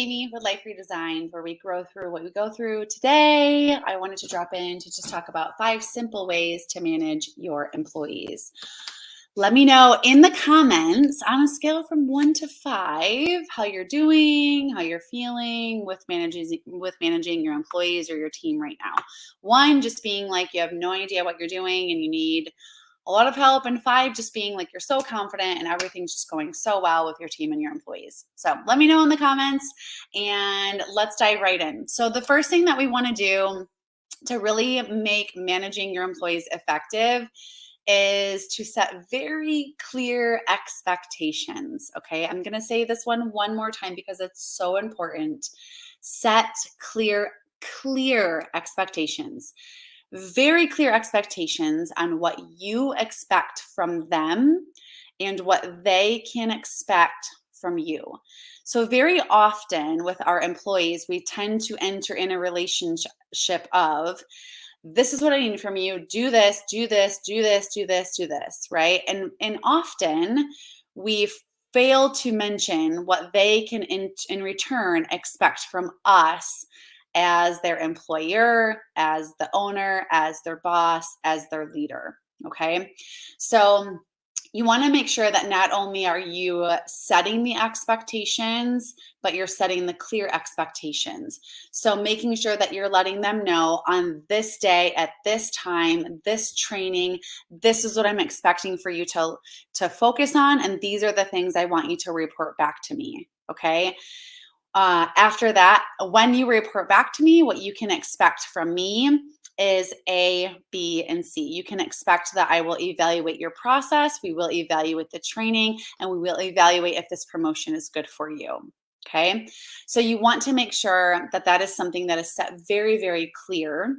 Amy with Life Redesigned, where we grow through what we go through. Today, I wanted to drop in to just talk about 5 simple ways to manage your employees. Let me know in the comments on a scale from 1 to 5 how you're doing, how you're feeling with managing your employees or your team right now. 1 just being like you have no idea what you're doing and you need a lot of help, and 5 just being like you're so confident and everything's just going so well with your team and your employees. So let me know in the comments and let's dive right in. So the first thing that we want to do to really make managing your employees effective is to set very clear expectations. Okay, I'm going to say this one more time because it's so important. Set clear expectations. Very clear expectations on what you expect from them and what they can expect from you. So very often with our employees, we tend to enter in a relationship of, this is what I need from you. Do this, do this, do this, do this, do this, right? And often we fail to mention what they can in return expect from us as their employer, as the owner, as their boss, as their leader. Okay. So you want to make sure that not only are you setting the expectations, but you're setting the clear expectations. So making sure that you're letting them know on this day, at this time, this training, this is what I'm expecting for you to focus on. And these are the things I want you to report back to me. Okay. After that, when you report back to me, what you can expect from me is A, B, and C. You can expect that I will evaluate your process, we will evaluate the training, and we will evaluate if this promotion is good for you. Okay, so you want to make sure that that is something that is set very, very clear.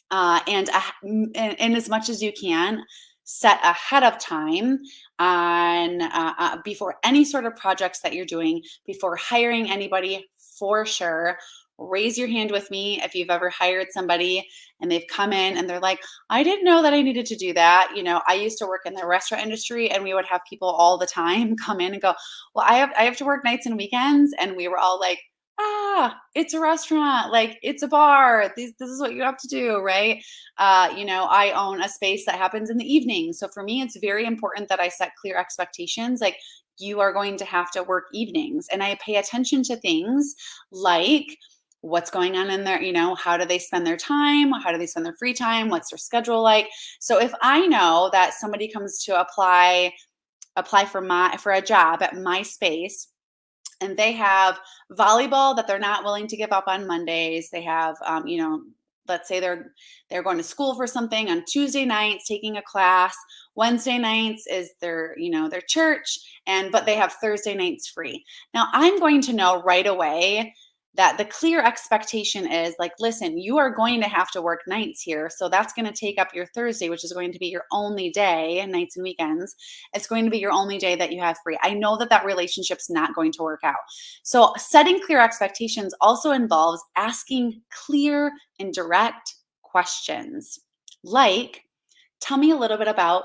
And as much as you can, set ahead of time on before any sort of projects that you're doing, before hiring anybody, for sure. Raise your hand with me if you've ever hired somebody and they've come in and they're like, I didn't know that I needed to do that. You know, I used to work in the restaurant industry and we would have people all the time come in and go, well, I have to work nights and weekends. And we were all like, it's a restaurant, like it's a bar. This is what you have to do, right? You know, I own a space that happens in the evening. So for me, it's very important that I set clear expectations. Like, you are going to have to work evenings, and I pay attention to things like what's going on in there, you know, how do they spend their time? How do they spend their free time? What's their schedule like? So if I know that somebody comes to apply for a job at my space, and they have volleyball that they're not willing to give up on Mondays. They have, you know, let's say they're going to school for something on Tuesday nights, taking a class. Wednesday nights is their, you know, their church, but they have Thursday nights free. Now I'm going to know right away that the clear expectation is like, listen, you are going to have to work nights here. So that's going to take up your Thursday, which is going to be your only day, nights and weekends. It's going to be your only day that you have free. I know that that relationship's not going to work out. So setting clear expectations also involves asking clear and direct questions. Like, tell me a little bit about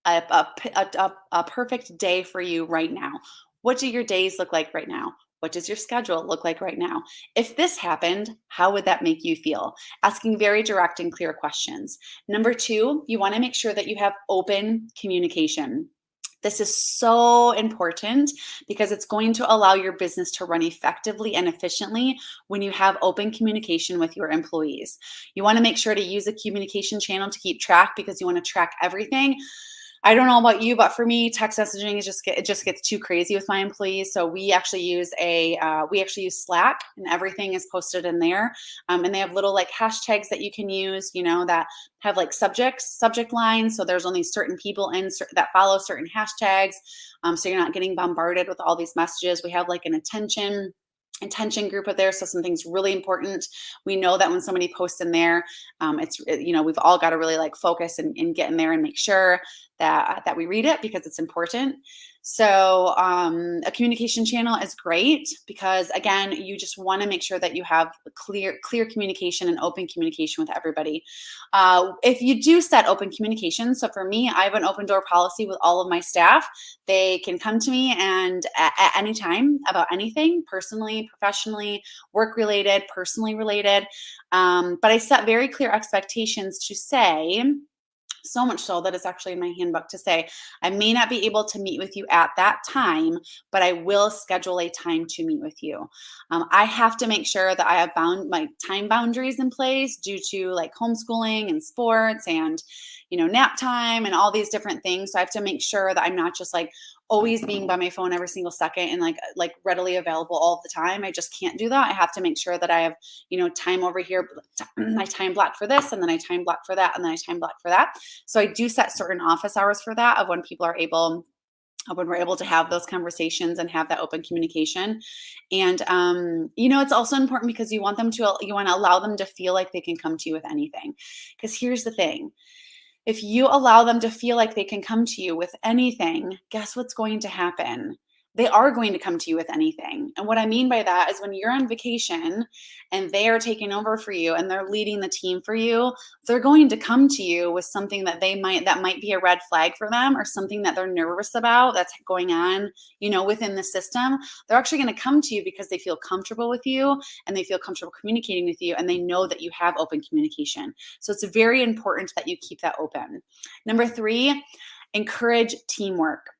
a perfect day for you right now. What do your days look like right now? What does your schedule look like right now? If this happened, how would that make you feel? Asking very direct and clear questions. Number 2, you want to make sure that you have open communication. This is so important because it's going to allow your business to run effectively and efficiently when you have open communication with your employees. You want to make sure to use a communication channel to keep track because you want to track everything. I don't know about you, but for me, text messaging it just gets too crazy with my employees. So we actually use Slack, and everything is posted in there. And they have little like hashtags that you can use, you know, that have like subject lines. So there's only certain people that follow certain hashtags. So you're not getting bombarded with all these messages. We have like an attention group of there. So something's really important. We know that when somebody posts in there, you know, we've all got to really like focus and get in there and make sure that we read it because it's important. So a communication channel is great because, again, you just want to make sure that you have clear communication and open communication with everybody. If you do set open communication, so for me, I have an open door policy with all of my staff. They can come to me and at any time about anything, personally, professionally, work related, personally related. But I set very clear expectations to say, so much so that it's actually in my handbook, to say, I may not be able to meet with you at that time, but I will schedule a time to meet with you. I have to make sure that I have my time boundaries in place due to like homeschooling and sports and, nap time and all these different things. So I have to make sure that I'm not just like always being by my phone every single second and like readily available all the time. I just can't do that. I have to make sure that I have, time over here. I time block for this, and then I time block for that, and then I time block for that. So I do set certain office hours for that, of when people are able, when we're able to have those conversations and have that open communication. And it's also important because you want to allow them to feel like they can come to you with anything. Because here's the thing. If you allow them to feel like they can come to you with anything, guess what's going to happen? They are going to come to you with anything. And what I mean by that is when you're on vacation and they are taking over for you and they're leading the team for you, they're going to come to you with something that that might be a red flag for them, or something that they're nervous about that's going on, within the system. They're actually going to come to you because they feel comfortable with you and they feel comfortable communicating with you, and they know that you have open communication. So it's very important that you keep that open. Number 3, encourage teamwork.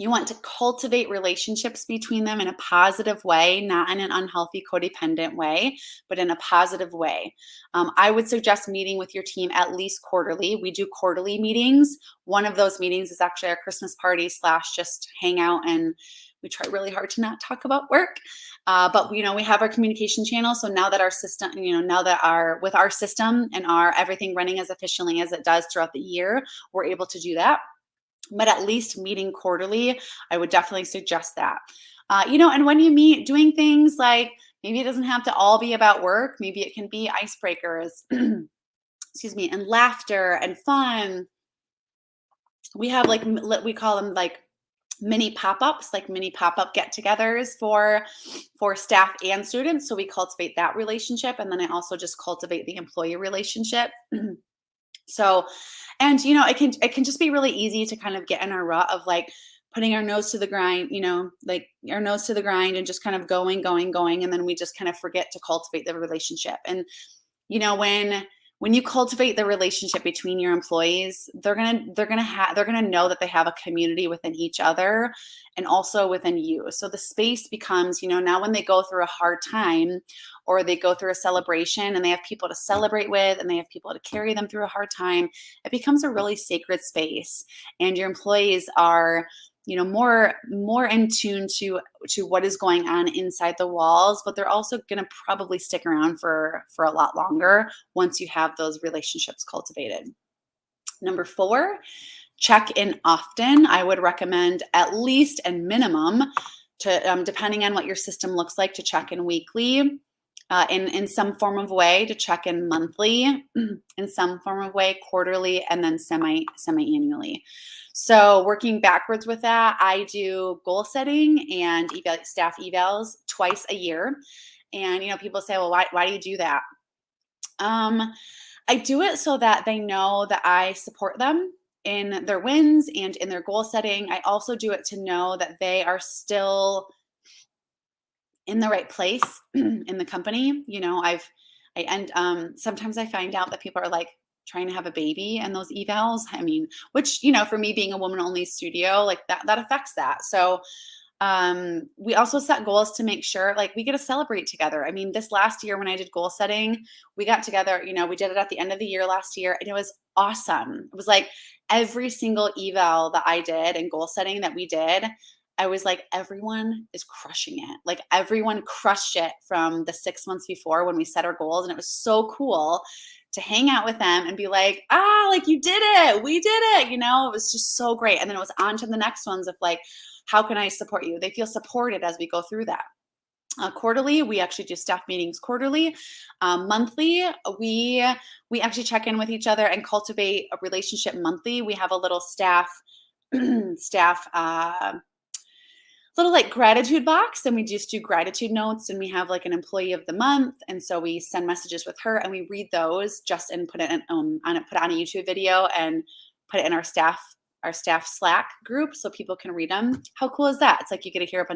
You want to cultivate relationships between them in a positive way, not in an unhealthy, codependent way, but in a positive way. I would suggest meeting with your team at least quarterly. We do quarterly meetings. One of those meetings is actually our Christmas party / just hang out, and we try really hard to not talk about work. But we have our communication channel. So now that our system, with our system and our everything running as efficiently as it does throughout the year, we're able to do that. But at least meeting quarterly, I would definitely suggest that. And when you meet, doing things like, maybe it doesn't have to all be about work. Maybe it can be icebreakers, excuse me, and laughter and fun. We have we call them like mini pop-ups, like mini pop-up get-togethers for staff and students. So we cultivate that relationship. And then I also just cultivate the employee relationship. So, and it can just be really easy to kind of get in our rut of like putting our nose to the grind, like our nose to the grind and just kind of going. And then we just kind of forget to cultivate the relationship. And, when you cultivate the relationship between your employees, they're going to know that they have a community within each other and also within you. So the space becomes, now when they go through a hard time or they go through a celebration and they have people to celebrate with and they have people to carry them through a hard time, it becomes a really sacred space. And your employees are more in tune to what is going on inside the walls, but they're also going to probably stick around for a lot longer once you have those relationships cultivated. Number 4, check in often. I would recommend at least and minimum to, depending on what your system looks like, to check in weekly. In some form of way, to check in monthly, in some form of way, quarterly, and then semi-annually. So working backwards with that, I do goal setting and staff evals twice a year. And, people say, well, why do you do that? I do it so that they know that I support them in their wins and in their goal setting. I also do it to know that they are still in the right place in the company. Sometimes I find out that people are like trying to have a baby and those evals. I mean, which, for me being a woman only studio, like that affects that. So we also set goals to make sure like we get to celebrate together. I mean, this last year when I did goal setting, we got together, we did it at the end of the year last year, and it was awesome. It was like every single eval that I did and goal setting that we did, I was like, everyone is crushing it. Like everyone crushed it from the 6 months before when we set our goals. And it was so cool to hang out with them and be like, like you did it. We did it. It was just so great. And then it was on to the next ones of like, how can I support you? They feel supported as we go through that. Quarterly, we actually do staff meetings quarterly. Monthly, we actually check in with each other and cultivate a relationship monthly. We have a little staff little like gratitude box, and we just do gratitude notes, and we have like an employee of the month, and so we send messages with her and we read those just and put it in, put it on a YouTube video and put it in our staff Slack group so people can read them. How cool is that? It's like you get to hear a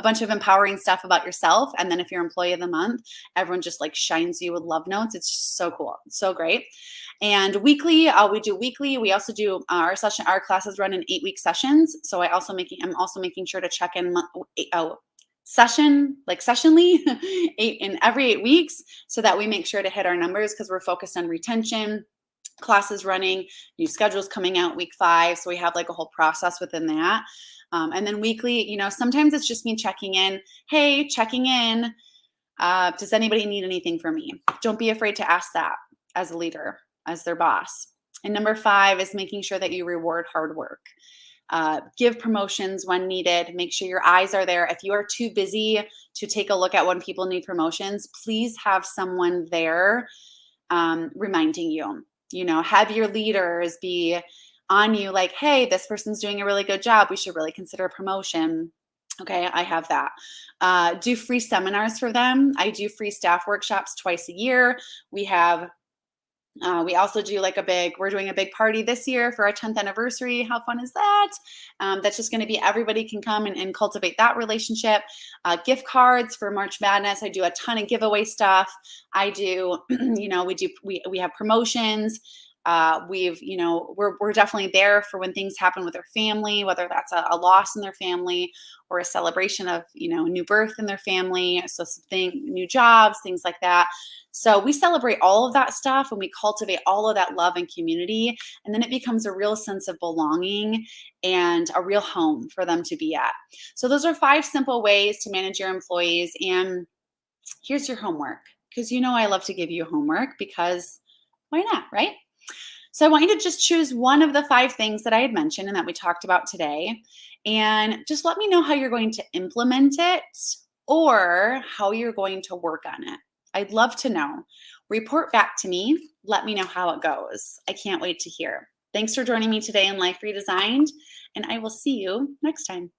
bunch of empowering stuff about yourself, and then if you're employee of the month, everyone just like shines you with love notes. It's just so cool. It's so great. And weekly, we do weekly. We also do our classes run in 8-week sessions. So I'm also making sure to check in sessionally every 8 weeks, so that we make sure to hit our numbers, because we're focused on retention, classes running, new schedules coming out week 5. So we have like a whole process within that. And then weekly, sometimes it's just me checking in. Hey, checking in. Does anybody need anything from me? Don't be afraid to ask that as a leader, as their boss. And number 5 is making sure that you reward hard work. Give promotions when needed. Make sure your eyes are there. If you are too busy to take a look at when people need promotions, please have someone there reminding you. Have your leaders be on you like, hey, this person's doing a really good job. We should really consider a promotion. Okay, I have that. Do free seminars for them. I do free staff workshops twice a year. We also do we're doing a big party this year for our 10th anniversary. How fun is that? That's just going to be, everybody can come and cultivate that relationship. Gift cards for March Madness. I do a ton of giveaway stuff. I do, we have promotions. We're definitely there for when things happen with their family, whether that's a loss in their family or a celebration of, new birth in their family. So new jobs, things like that. So we celebrate all of that stuff and we cultivate all of that love and community. And then it becomes a real sense of belonging and a real home for them to be at. So those are 5 simple ways to manage your employees. And here's your homework, because I love to give you homework, because why not, right? So I want you to just choose one of the 5 things that I had mentioned and that we talked about today, and just let me know how you're going to implement it or how you're going to work on it. I'd love to know. Report back to me. Let me know how it goes. I can't wait to hear. Thanks for joining me today in Life Redesigned, and I will see you next time.